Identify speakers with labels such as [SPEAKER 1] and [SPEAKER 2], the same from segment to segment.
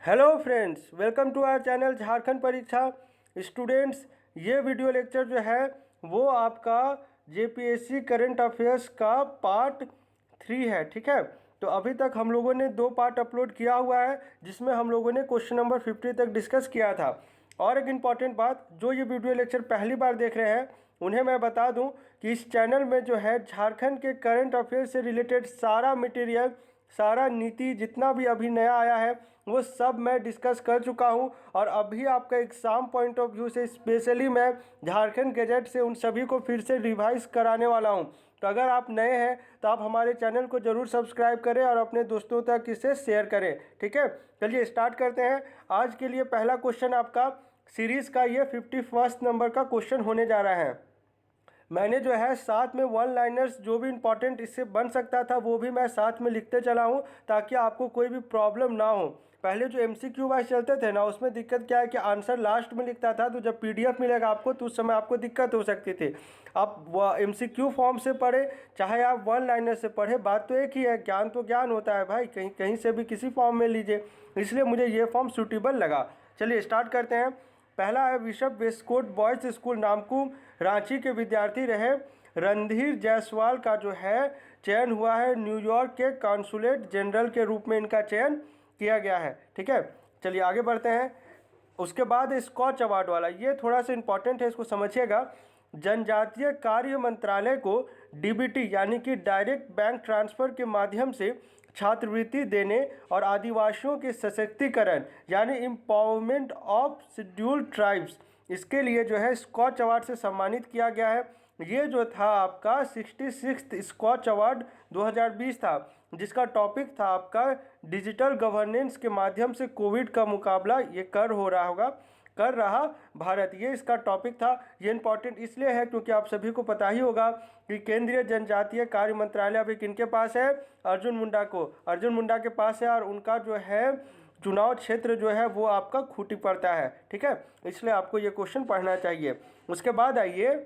[SPEAKER 1] Hello friends, welcome to our channel Jharkhand Pariksha students. ये video lecture जो है वो आपका जेपीएससी करंट अफेयर्स का पार्ट 3 है। ठीक है, तो अभी तक हम लोगों ने 2 पार्ट अपलोड किया हुआ है जिसमें हम लोगों ने क्वेश्चन नंबर 50 तक डिस्कस किया था। और एक इम्पॉर्टेंट बात, जो ये वीडियो लेक्चर पहली बार देख रहे हैं उन्हें मैं बता दूं कि इस चैनल में जो है झारखंड के करंट अफेयर्स से रिलेटेड सारा मटेरियल, सारा नीति जितना भी अभी नया आया है वो सब मैं डिस्कस कर चुका हूं। और अभी आपका एग्ज़ाम पॉइंट ऑफ व्यू से स्पेशली मैं झारखंड गैजेट से उन सभी को फिर से रिवाइज कराने वाला हूं। तो अगर आप नए हैं तो आप हमारे चैनल को ज़रूर सब्सक्राइब करें और अपने दोस्तों तक इसे शेयर करें। ठीक है, चलिए स्टार्ट करते हैं। आज के लिए पहला क्वेश्चन आपका सीरीज़ का ये 51 नंबर का क्वेश्चन होने जा रहा है। मैंने जो है साथ में वन लाइनर्स जो भी इंपॉर्टेंट इससे बन सकता था वो भी मैं साथ में लिखते चला हूँ ताकि आपको कोई भी प्रॉब्लम ना हो। पहले जो MCQ वाइज चलते थे ना, उसमें दिक्कत क्या है कि आंसर लास्ट में लिखता था, तो जब PDF मिलेगा आपको तो उस समय आपको दिक्कत हो सकती थी। आप MCQ फॉर्म से पढ़े चाहे आप वन लाइनर से पढ़े, बात तो एक ही है, ज्ञान तो ज्ञान होता है भाई, कहीं कहीं से भी किसी फॉर्म में लीजिए। इसलिए मुझे ये फॉर्म सूटेबल लगा। चलिए स्टार्ट करते हैं। पहला है bishop Westcott boys school Namkum Ranchi के विद्यार्थी रहे रणधीर जायसवाल का जो है चयन हुआ है न्यूयॉर्क के कॉन्सुलेट जनरल के रूप में इनका चयन किया गया है। ठीक है, चलिए आगे बढ़ते हैं। उसके बाद स्कॉच अवार्ड वाला, ये थोड़ा सा इंपॉर्टेंट है, इसको समझिएगा। जनजातीय कार्य मंत्रालय को DBT यानी कि डायरेक्ट बैंक ट्रांसफ़र के माध्यम से छात्रवृत्ति देने और आदिवासियों के सशक्तिकरण यानी एम्पावरमेंट ऑफ शेड्यूल्ड ट्राइब्स, इसके लिए जो है स्कॉच अवार्ड से सम्मानित किया गया है। ये जो था आपका 66 स्कॉच अवार्ड 2020 था, जिसका टॉपिक था आपका डिजिटल गवर्नेंस के माध्यम से कोविड का मुकाबला ये कर रहा भारत, ये इसका टॉपिक था। ये इंपॉर्टेंट इसलिए है क्योंकि आप सभी को पता ही होगा कि केंद्रीय जनजातीय कार्य मंत्रालय अभी किनके पास है, अर्जुन मुंडा के पास है, और उनका जो है चुनाव क्षेत्र जो है वो आपका खूंटी पड़ता है। ठीक है, इसलिए आपको ये क्वेश्चन पढ़ना चाहिए। उसके बाद आइए,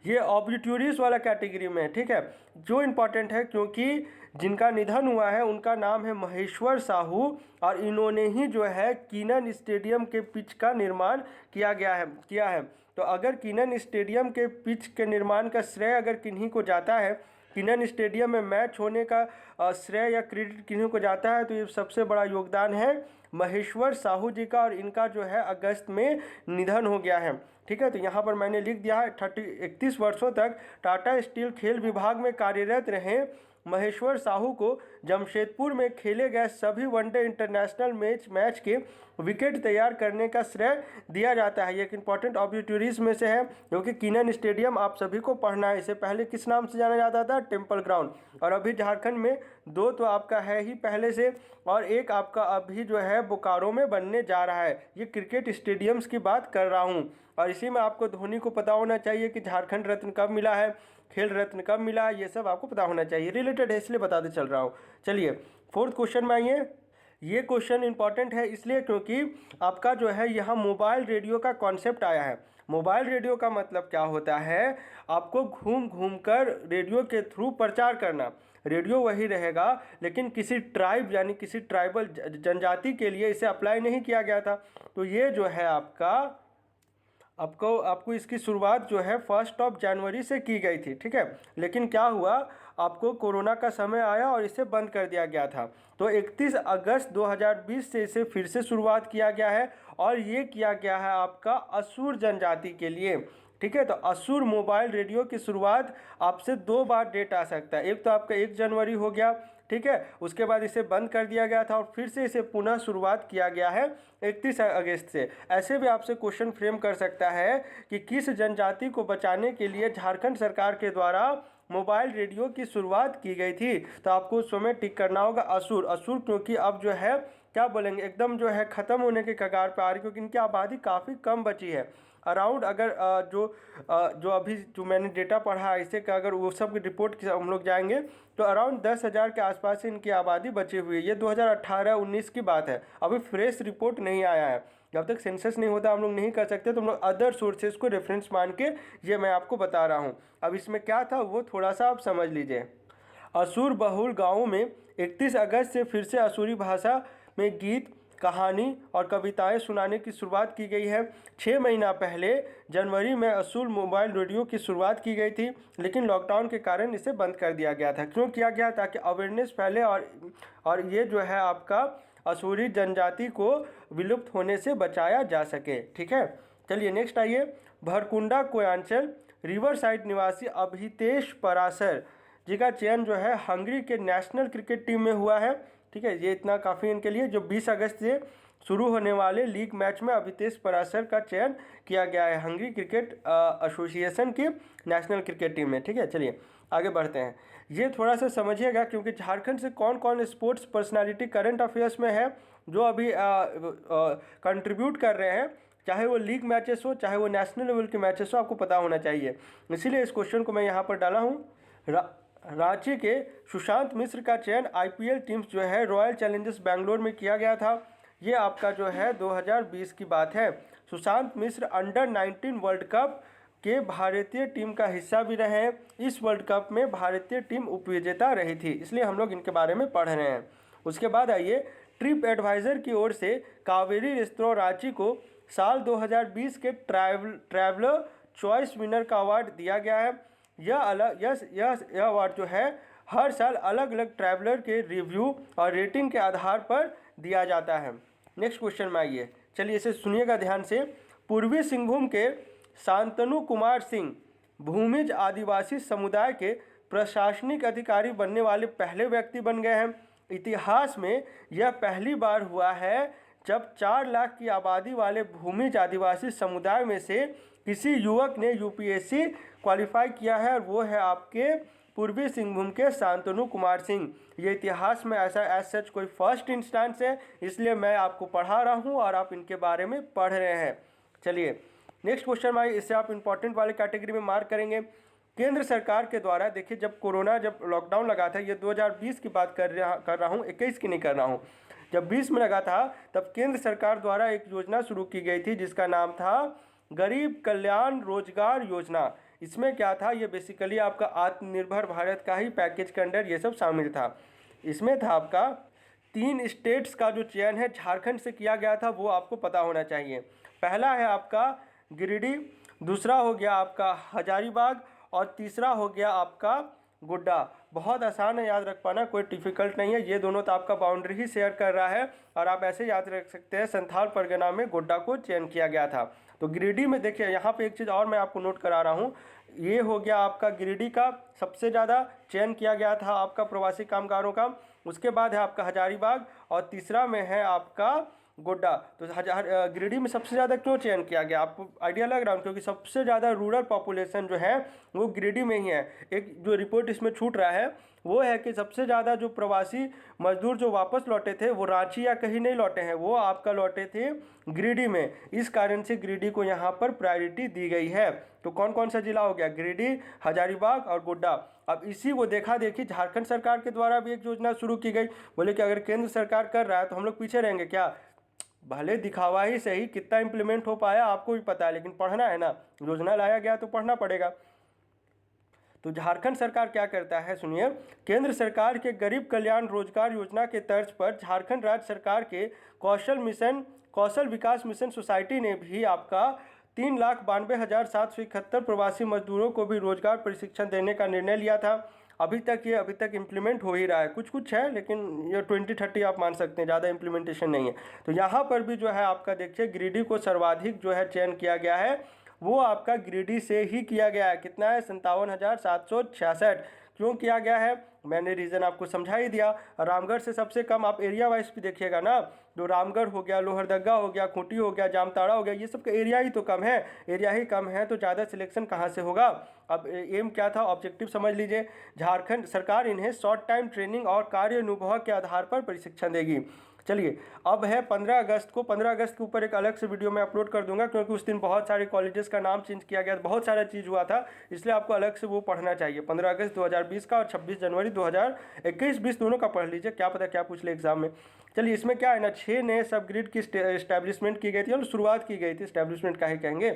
[SPEAKER 1] ये ऑब्लिट्यूरीज वाला कैटेगरी में। ठीक है, जो इम्पॉर्टेंट है क्योंकि जिनका निधन हुआ है उनका नाम है महेश्वर साहू, और इन्होंने ही जो है कीनन स्टेडियम के पिच का निर्माण किया है। तो अगर कीनन स्टेडियम के पिच के निर्माण का श्रेय अगर किन्हीं को जाता है, कीनन स्टेडियम में मैच होने का श्रेय या क्रेडिट किन्हीं को जाता है, तो ये सबसे बड़ा योगदान है महेश्वर साहू जी का, और इनका जो है अगस्त में निधन हो गया है। ठीक है, तो यहाँ पर मैंने लिख दिया है 31 वर्षों तक टाटा स्टील खेल विभाग में कार्यरत रहे महेश्वर साहू को जमशेदपुर में खेले गए सभी वनडे इंटरनेशनल मैच के विकेट तैयार करने का श्रेय दिया जाता है। ये एक इंपॉर्टेंट ऑब्लिट्यूरीज में से है, क्योंकि कीनन स्टेडियम आप सभी को पढ़ना है। इससे पहले किस नाम से जाना जाता था? Temple ground. और अभी झारखंड में 2 तो आपका है ही पहले से, और एक आपका अभी जो है बोकारो में बनने जा रहा है। ये क्रिकेट स्टेडियम्स की बात कर रहा हूँ। और इसी में आपको धोनी को पता होना चाहिए कि झारखंड रत्न कब मिला है, खेल रत्न कब मिला है, ये सब आपको पता होना चाहिए, रिलेटेड है इसलिए बताते चल रहा हूँ। चलिए 4th क्वेश्चन में आइए। ये क्वेश्चन इंपॉर्टेंट है इसलिए क्योंकि आपका जो है यहाँ मोबाइल रेडियो का कॉन्सेप्ट आया है। मोबाइल रेडियो का मतलब क्या होता है? आपको घूम घूम कर रेडियो के थ्रू प्रचार करना। रेडियो वही रहेगा, लेकिन किसी ट्राइब यानी किसी ट्राइबल जनजाति के लिए इसे अप्लाई नहीं किया गया था। तो ये जो है आपको इसकी शुरुआत जो है 1 जनवरी से की गई थी। ठीक है, लेकिन क्या हुआ, आपको कोरोना का समय आया और इसे बंद कर दिया गया था। तो 31 अगस्त 2020 से इसे फिर से शुरुआत किया गया है, और ये किया गया है आपका असुर जनजाति के लिए। ठीक है, तो असुर मोबाइल रेडियो की शुरुआत आपसे 2 बार डेट आ सकता है। एक तो आपका 1 जनवरी हो गया, ठीक है, उसके बाद इसे बंद कर दिया गया था, और फिर से इसे पुनः शुरुआत किया गया है 31 अगस्त से। ऐसे भी आपसे क्वेश्चन फ्रेम कर सकता है कि किस जनजाति को बचाने के लिए झारखंड सरकार के द्वारा मोबाइल रेडियो की शुरुआत की गई थी। तो आपको उस समय टिक करना होगा असुर। क्योंकि अब जो है क्या बोलेंगे, एकदम जो है ख़त्म होने के कगार पर आ रही, क्योंकि इनकी आबादी काफ़ी कम बची है। अराउंड अगर जो अभी जो मैंने डेटा पढ़ा है इससे का अगर वो सब की रिपोर्ट हम लोग जाएंगे तो अराउंड 10,000 के आसपास इनकी आबादी बची हुई है। ये 2018-19 की बात है, अभी फ्रेश रिपोर्ट नहीं आया है। जब तक सेंसस नहीं होता हम लोग नहीं कर सकते, तो हम लोग अदर सोर्सेज को रेफरेंस मान के ये मैं आपको बता रहा हूँ। अब इसमें क्या था वो थोड़ा सा आप समझ लीजिए। असुर बहुल गाँवों में 31 अगस्त से फिर से असुरी भाषा में गीत कहानी और कविताएं सुनाने की शुरुआत की गई है। 6 महीना पहले जनवरी में असूल मोबाइल रेडियो की शुरुआत की गई थी, लेकिन लॉकडाउन के कारण इसे बंद कर दिया गया था। क्यों किया गया? ताकि अवेयरनेस फैले और ये जो है आपका असूरी जनजाति को विलुप्त होने से बचाया जा सके। ठीक है, चलिए नेक्स्ट आइए। भरकुंडा कोयांचल रिवर साइड निवासी अभितेश पराशर जी का चयन जो है हंगरी के नेशनल क्रिकेट टीम में हुआ है। ठीक है, ये इतना काफ़ी इनके लिए। जो 20 अगस्त से शुरू होने वाले लीग मैच में अभितेश पराशर का चयन किया गया है हंगरी क्रिकेट एसोसिएशन की नेशनल क्रिकेट टीम में। ठीक है, चलिए आगे बढ़ते हैं। ये थोड़ा सा समझिएगा, क्योंकि झारखंड से कौन कौन स्पोर्ट्स पर्सनालिटी करंट अफेयर्स में है जो अभी कंट्रीब्यूट कर रहे हैं, चाहे वो लीग मैचेस हो चाहे वो नेशनल लेवल के मैचेस हो, आपको पता होना चाहिए। इसीलिए इस क्वेश्चन को मैं यहाँ पर डाला हूँ। रांची के सुशांत मिश्र का चयन आईपीएल टीम्स जो है रॉयल चैलेंजर्स बैंगलोर में किया गया था। ये आपका जो है 2020 की बात है। सुशांत मिश्र अंडर-19 वर्ल्ड कप के भारतीय टीम का हिस्सा भी रहे हैं। इस वर्ल्ड कप में भारतीय टीम उपविजेता रही थी, इसलिए हम लोग इनके बारे में पढ़ रहे हैं। उसके बाद आइए, ट्रिप एडवाइज़र की ओर से कावेरी रेस्तरां रांची को साल 2020 के ट्रैवलर चॉइस विनर का अवार्ड दिया गया है। यह अवार्ड जो है हर साल अलग अलग ट्रैवलर के रिव्यू और रेटिंग के आधार पर दिया जाता है। नेक्स्ट क्वेश्चन में आइए, चलिए इसे सुनिएगा ध्यान से। पूर्वी सिंहभूम के शांतनु कुमार सिंह भूमिज आदिवासी समुदाय के प्रशासनिक अधिकारी बनने वाले पहले व्यक्ति बन गए हैं। इतिहास में यह पहली बार हुआ है जब 4 लाख की आबादी वाले भूमिज आदिवासी समुदाय में से किसी युवक ने यूपीएससी क्वालिफाई किया है, और वो है आपके पूर्वी सिंहभूम के शांतनु कुमार सिंह। ये इतिहास में ऐसा एज सच कोई फर्स्ट इंस्टेंस है, इसलिए मैं आपको पढ़ा रहा हूँ और आप इनके बारे में पढ़ रहे हैं। चलिए नेक्स्ट क्वेश्चन में, इससे आप इंपॉर्टेंट वाले कैटेगरी में मार्क करेंगे। केंद्र सरकार के द्वारा, देखिए जब लॉकडाउन लगा था, ये 2020 की बात कर रहा हूँ, 21 की नहीं कर रहा हूँ। जब 20 में लगा था तब केंद्र सरकार द्वारा एक योजना शुरू की गई थी जिसका नाम था गरीब कल्याण रोजगार योजना। इसमें क्या था, ये बेसिकली आपका आत्मनिर्भर भारत का ही पैकेज के अंडर ये सब शामिल था। इसमें था आपका 3 स्टेट्स का जो चयन है झारखंड से किया गया था, वो आपको पता होना चाहिए। पहला है आपका गिरिडीह, दूसरा हो गया आपका हजारीबाग और तीसरा हो गया आपका गोड्डा। बहुत आसान है, याद रख पाना, कोई डिफिकल्ट नहीं है। ये दोनों तो आपका बाउंड्री ही शेयर कर रहा है, और आप ऐसे याद रख सकते हैं संथाल परगना में गोड्डा को चयन किया गया था। तो गिरिडीह में देखिए, यहाँ पे एक चीज़ और मैं आपको नोट करा रहा हूँ, ये हो गया आपका गिरिडीह का सबसे ज़्यादा चयन किया गया था आपका प्रवासी कामगारों का। उसके बाद है आपका हजारीबाग और तीसरा में है आपका गोड्डा। तो गिरिडीह में सबसे ज़्यादा क्यों चयन किया गया, आपको आइडिया लग रहा है, क्योंकि सबसे ज़्यादा रूरल पॉपुलेशन जो है वो गिरिडीह में ही है। एक जो रिपोर्ट इसमें छूट रहा है वो है कि सबसे ज़्यादा जो प्रवासी मजदूर जो वापस लौटे थे वो रांची या कहीं नहीं लौटे हैं, वो आपका लौटे थे गिरिडीह में। इस कारण से गिरिडीह को यहाँ पर प्रायोरिटी दी गई है। तो कौन कौन सा जिला हो गया, गिरिडीह, हजारीबाग और गोड्डा। अब इसी को देखा देखी झारखंड सरकार के द्वारा भी एक योजना शुरू की गई। बोले कि अगर केंद्र सरकार कर रहा है तो हम लोग पीछे रहेंगे क्या, भले दिखावा ही सही, कितना इम्प्लीमेंट हो पाया आपको भी पता है, लेकिन पढ़ना है ना, योजना लाया गया तो पढ़ना पड़ेगा। तो झारखंड सरकार क्या करता है, सुनिए। केंद्र सरकार के गरीब कल्याण रोजगार योजना के तर्ज पर झारखंड राज्य सरकार के कौशल विकास मिशन सोसाइटी ने भी आपका 3,92,771 प्रवासी मजदूरों को भी रोजगार प्रशिक्षण देने का निर्णय लिया था। अभी तक इम्प्लीमेंट हो ही रहा है, कुछ है, लेकिन ये 2030 आप मान सकते हैं, ज़्यादा इम्प्लीमेंटेशन नहीं है। तो यहाँ पर भी जो है आपका देखिए गिरिडीह को सर्वाधिक जो है चयन किया गया है, वो आपका गिरिडीह से ही किया गया है। कितना है, 57,766। क्यों किया गया है, मैंने रीज़न आपको समझा ही दिया। रामगढ़ से सबसे कम, आप एरिया वाइज भी देखिएगा ना, जो रामगढ़ हो गया, लोहरदगा हो गया, खूंटी हो गया, जामताड़ा हो गया, ये सब का एरिया ही तो कम है। एरिया ही कम है तो ज़्यादा सिलेक्शन कहाँ से होगा। अब एम क्या था, ऑब्जेक्टिव समझ लीजिए। झारखंड सरकार इन्हें शॉर्ट टाइम ट्रेनिंग और कार्य अनुभव के आधार पर प्रशिक्षण देगी। चलिए अब है 15 अगस्त को, 15 अगस्त के ऊपर एक अलग से वीडियो मैं अपलोड कर दूंगा, क्योंकि उस दिन बहुत सारे कॉलेजेस का नाम चेंज किया गया, बहुत सारा चीज़ हुआ था, इसलिए आपको अलग से वो पढ़ना चाहिए। 15 अगस्त 2020 का और 26 जनवरी 2021-20 दोनों का पढ़ लीजिए, क्या पता क्या पूछ ले एग्जाम में। चलिए इसमें क्या है ना, 6 नए सब ग्रिड की इस्टेब्लिशमेंट की गई थी और शुरुआत की गई थी, इस्टेब्लिशमेंट का ही कहेंगे,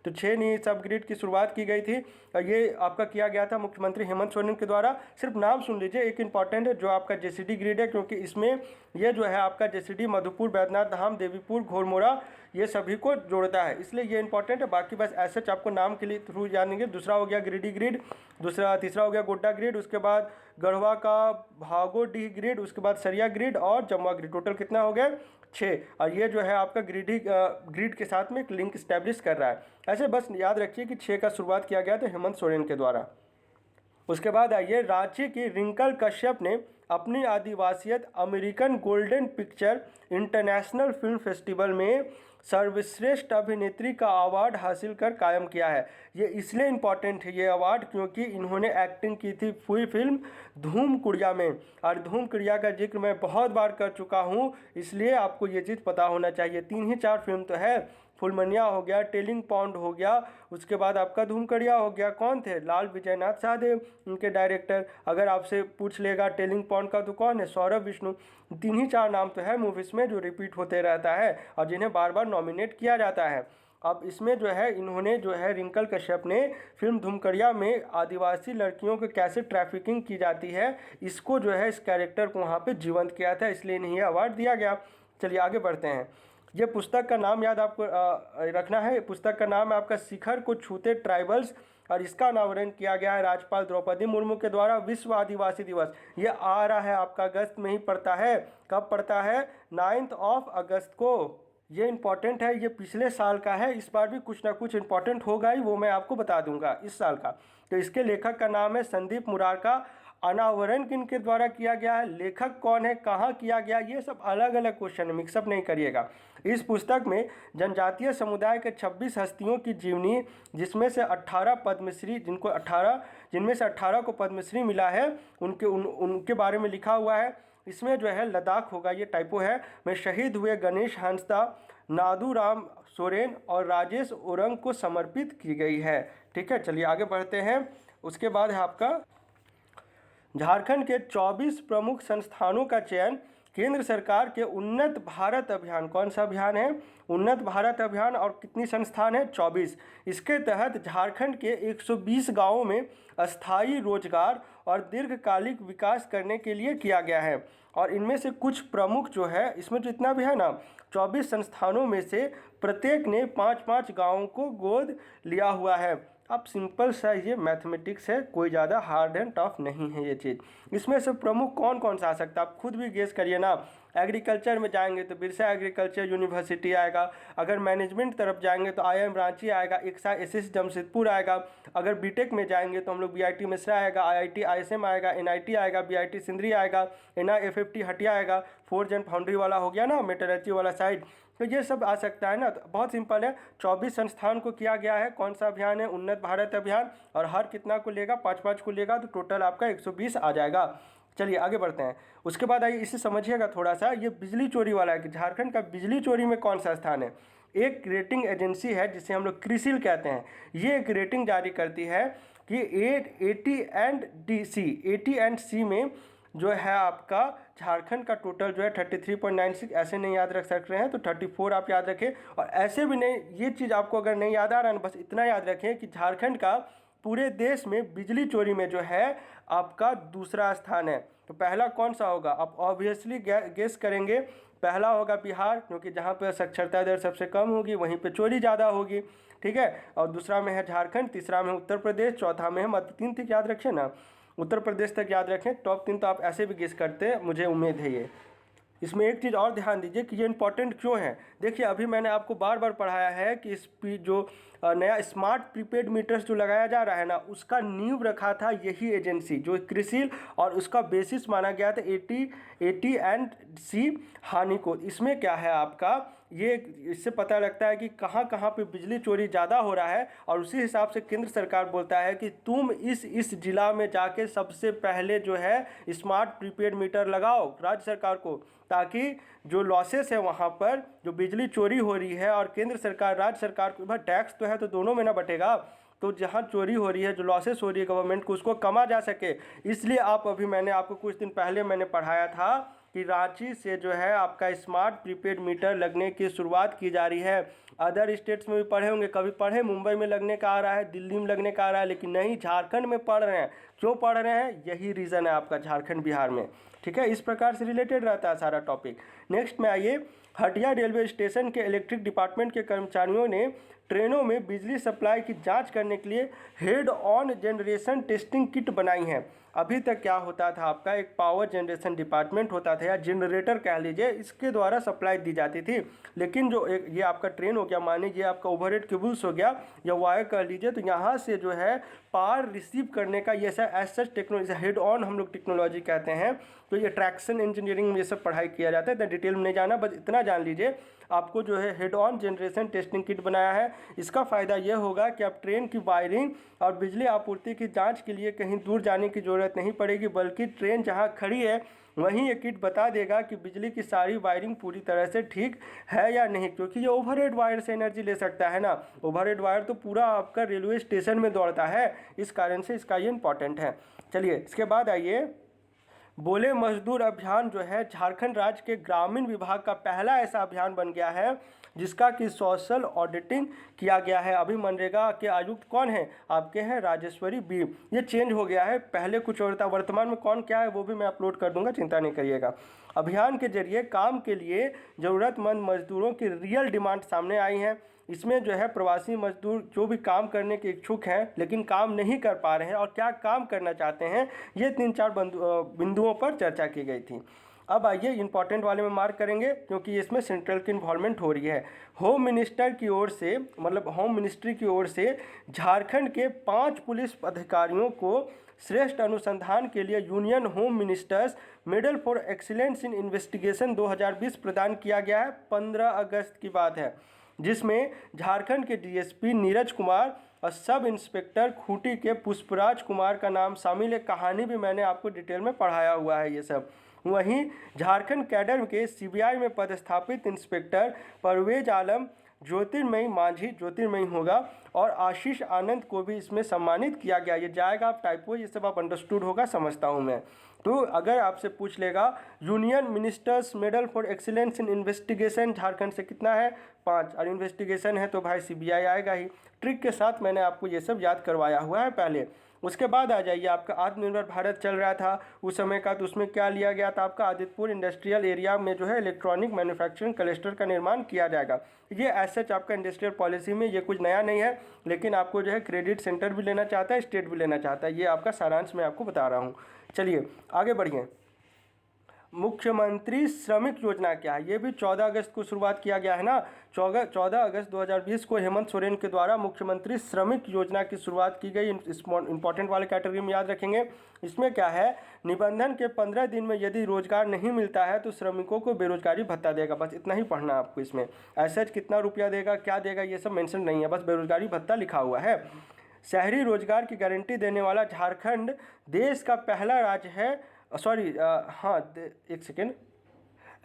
[SPEAKER 1] तो 6 नई सब ग्रिड की शुरुआत की गई थी और ये आपका किया गया था मुख्यमंत्री हेमंत सोरेन के द्वारा। सिर्फ नाम सुन लीजिए, एक इंपॉर्टेंट है जो आपका जेसीडी ग्रिड है, क्योंकि इसमें ये जो है आपका जेसीडी मधुपुर, बैद्यनाथ धाम, देवीपुर, घोरमोड़ा ये सभी को जोड़ता है, इसलिए ये इंपॉर्टेंट है। बाकी बस ऐसे आपको नाम के लिए थ्रू जानेंगे। दूसरा हो गया गिरिडीह ग्रिड, तीसरा हो गया गोड्डा ग्रिड, उसके बाद गढ़वा का भागोडीह ग्रिड, उसके बाद सरिया ग्रिड और जमुआ ग्रिड। टोटल कितना हो गया? 6। और ये जो है आपका गिरिडीह ग्रिड के साथ में एक लिंक स्टैब्लिश कर रहा है। ऐसे बस याद रखिए कि 6 का शुरुआत किया गया था हेमंत सोरेन के द्वारा। उसके बाद आइए, रांची की रिंकल कश्यप ने अपनी आदिवासियत American golden picture international film festival में सर्वश्रेष्ठ अभिनेत्री का अवार्ड हासिल कर कायम किया है। ये इसलिए इम्पॉर्टेंट है ये अवार्ड क्योंकि इन्होंने एक्टिंग की थी पूरी फिल्म धूम कुड़िया में, और धूम कुड़िया का जिक्र मैं बहुत बार कर चुका हूँ, इसलिए आपको ये चीज़ पता होना चाहिए। 3 ही 4 फिल्म तो है, फुलमनिया हो गया, टेलिंग पॉन्ड हो गया, उसके बाद आपका धूमकड़िया हो गया। कौन थे? लाल विजयनाथ साहदेव उनके डायरेक्टर। अगर आपसे पूछ लेगा टेलिंग पॉन्ड का तो कौन है? सौरभ विष्णु। 3 ही 4 नाम तो है मूवीज़ में जो रिपीट होते रहता है और जिन्हें बार बार नॉमिनेट किया जाता है। अब इसमें जो है इन्होंने जो है रिंकल कश्यप ने फिल्म धूमकड़िया में आदिवासी लड़कियों को कैसे ट्रैफिकिंग की जाती है, इसको जो है इस कैरेक्टर को वहाँ पे जीवंत किया था, इसलिए इन्हें यह अवार्ड दिया गया। चलिए आगे बढ़ते हैं। ये पुस्तक का नाम याद आपको रखना है। पुस्तक का नाम है आपका शिखर को छूते ट्राइबल्स, और इसका अनावरण किया गया है राज्यपाल द्रौपदी मुर्मू के द्वारा। विश्व आदिवासी दिवस ये आ रहा है आपका अगस्त में ही पड़ता है। कब पड़ता है? 9 अगस्त को। ये इंपॉर्टेंट है, ये पिछले साल का है, इस बार भी कुछ ना कुछ इंपॉर्टेंट होगा ही, वो मैं आपको बता दूंगा इस साल का। तो इसके लेखक का नाम है संदीप मुरार का। अनावरण किनके द्वारा किया गया है, लेखक कौन है, कहाँ किया गया, ये सब अलग अलग क्वेश्चन है, मिक्सअप नहीं करिएगा। इस पुस्तक में जनजातीय समुदाय के 26 हस्तियों की जीवनी, जिसमें से 18 पद्मश्री, जिनमें से 18 को पद्मश्री मिला है, उनके बारे में लिखा हुआ है। इसमें जो है लद्दाख होगा, ये टाइपो है, में शहीद हुए गणेश हांसदा, नादूराम सोरेन और राजेश ओरंग को समर्पित की गई है। ठीक है, चलिए आगे बढ़ते हैं। उसके बाद है आपका झारखंड के 24 प्रमुख संस्थानों का चयन केंद्र सरकार के उन्नत भारत अभियान। कौन सा अभियान है? उन्नत भारत अभियान। और कितनी संस्थान है? 24। इसके तहत झारखंड के 120 गांवों में अस्थायी रोजगार और दीर्घकालिक विकास करने के लिए किया गया है। और इनमें से कुछ प्रमुख जो है, इसमें जितना भी है ना, 24 संस्थानों में से प्रत्येक ने 5-5 गाँवों को गोद लिया हुआ है। अब सिंपल सा ये मैथमेटिक्स है, कोई ज़्यादा हार्ड एंड टफ नहीं है ये चीज़। इसमें से प्रमुख कौन कौन सा आ सकता है, आप खुद भी गेस करिए ना। एग्रीकल्चर में जाएंगे तो बिरसा एग्रीकल्चर यूनिवर्सिटी आएगा। अगर मैनेजमेंट तरफ जाएंगे तो IIM रांची आएगा, एक्सा SS जमशेदपुर आएगा। अगर बीटेक में जाएंगे तो हम लोग BIT मिश्रा आएगा, IIT ISM आएगा, NIT आएगा, BIT सिंदरी आएगा, NIFFT हटिया आएगा। फोर्ज एंड फाउंड्री वाला हो गया ना, मेटलर्जी वाला साइड, तो ये सब आ सकता है ना। तो बहुत सिंपल है, 24 संस्थान को किया गया है। कौन सा अभियान है? उन्नत भारत अभियान। और हर कितना को लेगा? 5-5 को लेगा, तो टोटल आपका 120 आ जाएगा। चलिए आगे बढ़ते हैं। उसके बाद आइए इसे समझिएगा थोड़ा सा। ये बिजली चोरी वाला है कि झारखंड का बिजली चोरी में कौन सा स्थान है। एक रेटिंग एजेंसी है जिसे हम लोग क्रिसिल कहते हैं, ये एक रेटिंग जारी करती है कि AT&C में जो है आपका झारखंड का टोटल जो है 33.96, ऐसे नहीं याद रख सक रहे हैं तो 34 आप याद रखें। और ऐसे भी नहीं, ये चीज़ आपको अगर नहीं याद आ रहा है बस इतना याद रखें कि झारखंड का पूरे देश में बिजली चोरी में जो है आपका दूसरा स्थान है। तो पहला कौन सा होगा? आप ऑब्वियसली गेस करेंगे, पहला होगा बिहार, क्योंकि जहाँ पर साक्षरता दर सबसे कम होगी वहीं पे चोरी ज़्यादा होगी। ठीक है, और दूसरा में है झारखंड, तीसरा में उत्तर प्रदेश, चौथा में है मध्य। 3 तक याद रखें ना, उत्तर प्रदेश तक याद रखें। टॉप 3 तो आप ऐसे भी गेस करते हैं, मुझे उम्मीद है ये। इसमें एक चीज़ और ध्यान दीजिए कि ये इंपॉर्टेंट क्यों है। देखिए अभी मैंने आपको बार बार पढ़ाया है कि इस जो नया स्मार्ट प्रीपेड मीटर्स जो लगाया जा रहा है ना, उसका नींव रखा था यही एजेंसी जो क्रिसिल, और उसका बेसिस माना गया था AT&C हानि को। इसमें क्या है आपका, ये इससे पता लगता है कि कहाँ कहाँ पे बिजली चोरी ज़्यादा हो रहा है, और उसी हिसाब से केंद्र सरकार बोलता है कि तुम इस जिला में जाके सबसे पहले जो है स्मार्ट प्रीपेड मीटर लगाओ राज्य सरकार को, ताकि जो लॉसेस है वहाँ पर जो बिजली चोरी हो रही है, और केंद्र सरकार राज्य सरकार को भाई टैक्स तो है तो दोनों में ना बटेगा, तो जहाँ चोरी हो रही है, जो लॉसेस हो रही है गवर्नमेंट को, उसको कमा जा सके। इसलिए मैंने आपको कुछ दिन पहले मैंने पढ़ाया था कि रांची से जो है आपका स्मार्ट प्रीपेड मीटर लगने की शुरुआत की जा रही है। अदर स्टेट्स में भी पढ़े होंगे, कभी पढ़े मुंबई में लगने का आ रहा है, दिल्ली में लगने का आ रहा है, लेकिन नहीं, झारखंड में पढ़ रहे हैं। क्यों पढ़ रहे हैं, यही रीज़न है आपका झारखंड बिहार में। ठीक है, इस प्रकार से रिलेटेड रहता है सारा टॉपिक। नेक्स्ट में आइए, हटिया रेलवे स्टेशन के इलेक्ट्रिक डिपार्टमेंट के कर्मचारियों ने ट्रेनों में बिजली सप्लाई की जांच करने के लिए head on generation testing kit बनाई हैं। अभी तक क्या होता था, आपका एक पावर जनरेशन डिपार्टमेंट होता था या जनरेटर कह लीजिए, इसके द्वारा सप्लाई दी जाती थी। लेकिन जो एक ये आपका ट्रेन हो गया, मान लीजिए आपका ओवरहेड केबल्स हो गया या वायर कर लीजिए, तो यहाँ से जो है पावर रिसीव करने का ये सच टेक्नोलॉजी, हेड ऑन हम लोग टेक्नोलॉजी कहते हैं। तो ये ट्रैक्शन इंजीनियरिंग में ये सब पढ़ाई किया जाता है, तो डिटेल में नहीं जाना, बस इतना जान लीजिए आपको जो है head on generation testing kit बनाया है। इसका फ़ायदा यह होगा कि आप ट्रेन की वायरिंग और बिजली आपूर्ति की जांच के लिए कहीं दूर जाने की ज़रूरत नहीं पड़ेगी, बल्कि ट्रेन जहां खड़ी है वहीं ये किट बता देगा कि बिजली की सारी वायरिंग पूरी तरह से ठीक है या नहीं, क्योंकि ये ओवरहेड वायर से एनर्जी ले सकता है ना। ओवरहेड वायर तो पूरा आपका रेलवे स्टेशन में दौड़ता है, इस कारण से इसका ये इंपॉर्टेंट है। चलिए इसके बाद आइए, बोले मजदूर अभियान जो है झारखंड राज्य के ग्रामीण विभाग का पहला ऐसा अभियान बन गया है जिसका कि सोशल ऑडिटिंग किया गया है। अभी मनरेगा के आयुक्त कौन है, आपके हैं राजेश्वरी बी। ये चेंज हो गया है, पहले कुछ और था, वर्तमान में कौन क्या है वो भी मैं अपलोड कर दूंगा, चिंता नहीं करिएगा। अभियान के जरिए काम के लिए ज़रूरतमंद मजदूरों की रियल डिमांड सामने आई है। इसमें जो है प्रवासी मजदूर जो भी काम करने के इच्छुक हैं लेकिन काम नहीं कर पा रहे हैं और क्या काम करना चाहते हैं, ये 3-4 बिंदुओं पर चर्चा की गई थी। अब आइए इंपॉर्टेंट वाले में मार्क करेंगे क्योंकि इसमें सेंट्रल की इन्वॉल्वमेंट हो रही है। होम मिनिस्टर की ओर से, मतलब होम मिनिस्ट्री की ओर से झारखंड के 5 पुलिस अधिकारियों को श्रेष्ठ अनुसंधान के लिए union home ministers medal for excellence in investigation 2020 प्रदान किया गया है। 15 अगस्त की बात है, जिसमें झारखंड के डीएसपी नीरज कुमार और सब इंस्पेक्टर खूंटी के पुष्पराज कुमार का नाम शामिल है। कहानी भी मैंने आपको डिटेल में पढ़ाया हुआ है ये सब। वहीं झारखंड कैडर के सीबीआई में पदस्थापित इंस्पेक्टर परवेज आलम, ज्योतिर्मयी मांझी, ज्योतिर्मयी होगा, और आशीष आनंद को भी इसमें सम्मानित किया गया। ये जाएगा आप टाइपो, ये सब आप अंडरस्टूड होगा समझता हूँ मैं। तो अगर आपसे पूछ लेगा union ministers medal for excellence in investigation Jharkhand से कितना है, 5, और इन्वेस्टिगेशन है तो भाई सीबीआई आएगा ही। ट्रिक के साथ मैंने आपको ये सब याद करवाया हुआ है पहले। उसके बाद आ जाइए, आपका आत्मनिर्भर भारत चल रहा था उस समय का, तो उसमें क्या लिया गया था, आपका आदित्यपुर इंडस्ट्रियल एरिया में जो है इलेक्ट्रॉनिक मैन्युफैक्चरिंग क्लस्टर का निर्माण किया जाएगा। ये एज आपका इंडस्ट्रियल पॉलिसी में ये कुछ नया नहीं है, लेकिन आपको जो है क्रेडिट सेंटर भी लेना चाहता है, स्टेट भी लेना चाहता है, ये आपका सारांश मैं आपको बता रहा हूँ। चलिए आगे बढ़िए। मुख्यमंत्री श्रमिक योजना क्या है, ये भी 14 अगस्त को शुरुआत किया गया है ना। 14 अगस्त 2020 को हेमंत सोरेन के द्वारा मुख्यमंत्री श्रमिक योजना की शुरुआत की गई। इंपॉर्टेंट वाले कैटेगरी में याद रखेंगे। इसमें क्या है, निबंधन के 15 दिन में यदि रोजगार नहीं मिलता है तो श्रमिकों को बेरोजगारी भत्ता देगा। बस इतना ही पढ़ना आपको इसमें, ऐसे कितना रुपया देगा, क्या देगा, ये सब मेंशन नहीं है, बस बेरोजगारी भत्ता लिखा हुआ है। शहरी रोजगार की गारंटी देने वाला झारखंड देश का पहला राज्य है। हाँ एक सेकेंड,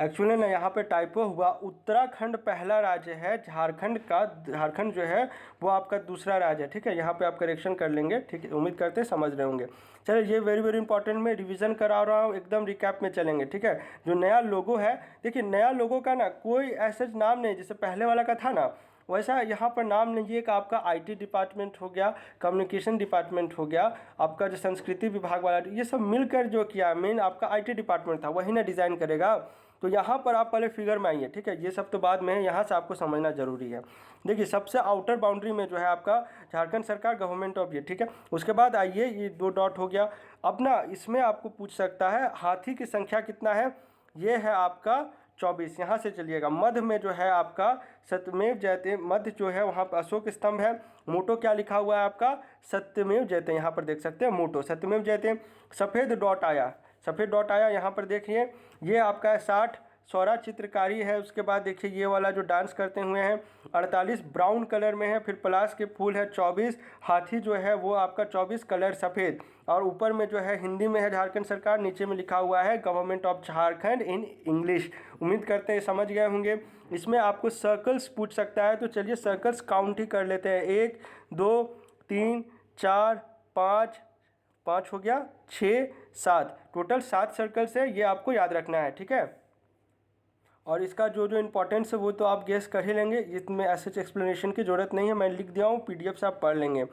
[SPEAKER 1] एक्चुअली ना यहाँ पे टाइपो हुआ, उत्तराखंड पहला राज्य है, झारखंड जो है वो आपका दूसरा राज्य है। ठीक है, यहाँ पे आप करेक्शन कर लेंगे। ठीक है, उम्मीद करते हैं समझ रहे होंगे। चलिए, ये वेरी वेरी इंपॉर्टेंट मैं रिवीजन करा रहा हूँ, एकदम रिकैप में चलेंगे। ठीक है, जो नया लोगो है, देखिए नया लोगो का ना कोई ऐसा नाम नहीं जैसे पहले वाला का था ना, वैसा यहाँ पर नाम लीजिए कि आपका आईटी डिपार्टमेंट हो गया, कम्युनिकेशन डिपार्टमेंट हो गया, आपका जो संस्कृति विभाग वाला, ये सब मिलकर जो किया, मेन आपका आईटी डिपार्टमेंट था, वही ना डिज़ाइन करेगा। तो यहाँ पर आप पहले फिगर में आइए। ठीक है, ये सब तो बाद में है, यहाँ से आपको समझना जरूरी है। देखिए सबसे आउटर बाउंड्री में जो है आपका झारखंड सरकार गवर्नमेंट ऑफ ये। ठीक है, उसके बाद आइए, ये 2 डॉट हो गया। अब ना इसमें आपको पूछ सकता है हाथी की संख्या कितना है, ये है आपका 24। यहाँ से चलिएगा, मध्य में जो है आपका सत्यमेव जयते, मध्य जो है वहाँ पर अशोक स्तंभ है। मोटो क्या लिखा हुआ है आपका, सत्यमेव जयते, यहाँ पर देख सकते हैं मोटो सत्यमेव जयते। सफ़ेद डॉट आया, यहाँ पर देखिए ये आपका 60 सौरा चित्रकारी है। उसके बाद देखिए ये वाला जो डांस करते हुए हैं 48 ब्राउन कलर में है। फिर पलाश के फूल है 24, हाथी जो है वो आपका 24 कलर सफ़ेद, और ऊपर में जो है हिंदी में है झारखंड सरकार, नीचे में लिखा हुआ है government of Jharkhand in English. उम्मीद करते हैं समझ गए होंगे। इसमें आपको सर्कल्स पूछ सकता है, तो चलिए सर्कल्स काउंट ही कर लेते हैं। 1 2 3 4 5 हो गया, 6 7, टोटल 7 सर्कल्स है, ये आपको याद रखना है, ठीक है। और इसका जो जो इम्पोर्टेंस है वो तो आप गेस कर ही लेंगे, इसमें ऐसे एक्सप्लेनेशन की जरूरत नहीं है, मैं लिख दिया हूँ, PDF से आप पढ़ लेंगे।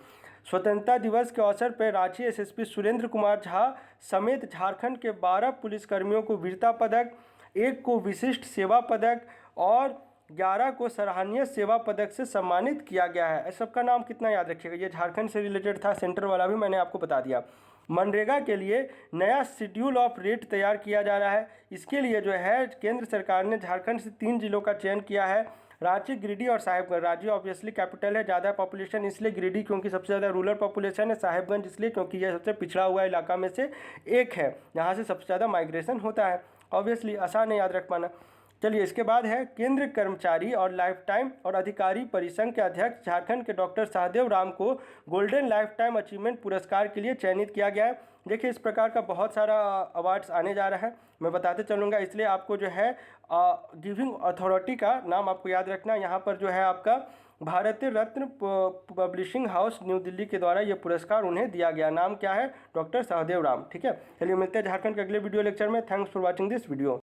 [SPEAKER 1] स्वतंत्रता दिवस के अवसर पर रांची SSP सुरेंद्र कुमार झा समेत झारखंड के 12 पुलिसकर्मियों को वीरता पदक, 1 को विशिष्ट सेवा पदक और 11 को सराहनीय सेवा पदक से सम्मानित किया गया है। इस सबका नाम कितना याद रखिएगा, ये झारखंड से रिलेटेड था, सेंटर वाला भी मैंने आपको बता दिया। मनरेगा के लिए नया शेड्यूल ऑफ रेट तैयार किया जा रहा है। इसके लिए जो है केंद्र सरकार ने झारखंड से 3 जिलों का चयन किया है, रांची, गिरिडीह और साहिबगंज। रांची ऑब्वियसली कैपिटल है, ज़्यादा पॉपुलेशन इसलिए, गिरिडीह क्योंकि सबसे ज़्यादा रूरल पॉपुलेशन है, साहिबगंज इसलिए क्योंकि यह सबसे पिछड़ा हुआ इलाका में से एक है, यहाँ से सबसे ज़्यादा माइग्रेशन होता है। ऑब्वियसली आसान है याद रख पाना। चलिए, इसके बाद है केंद्र कर्मचारी और लाइफ टाइम और अधिकारी परिसंघ के अध्यक्ष झारखंड के डॉक्टर सहदेव राम को गोल्डन लाइफ टाइम अचीवमेंट पुरस्कार के लिए चयनित किया गया है। देखिए, इस प्रकार का बहुत सारा अवार्ड्स आने जा रहा है, मैं बताते चलूँगा, इसलिए आपको जो है गिविंग अथॉरिटी का नाम आपको याद रखना। यहाँ पर जो है आपका भारतीय रत्न पब्लिशिंग हाउस न्यू दिल्ली के द्वारा ये पुरस्कार उन्हें दिया गया। नाम क्या है? डॉक्टर सहदेव राम। ठीक है, चलिए मिलते हैं झारखंड के अगले वीडियो लेक्चर में। Thanks for watching this video.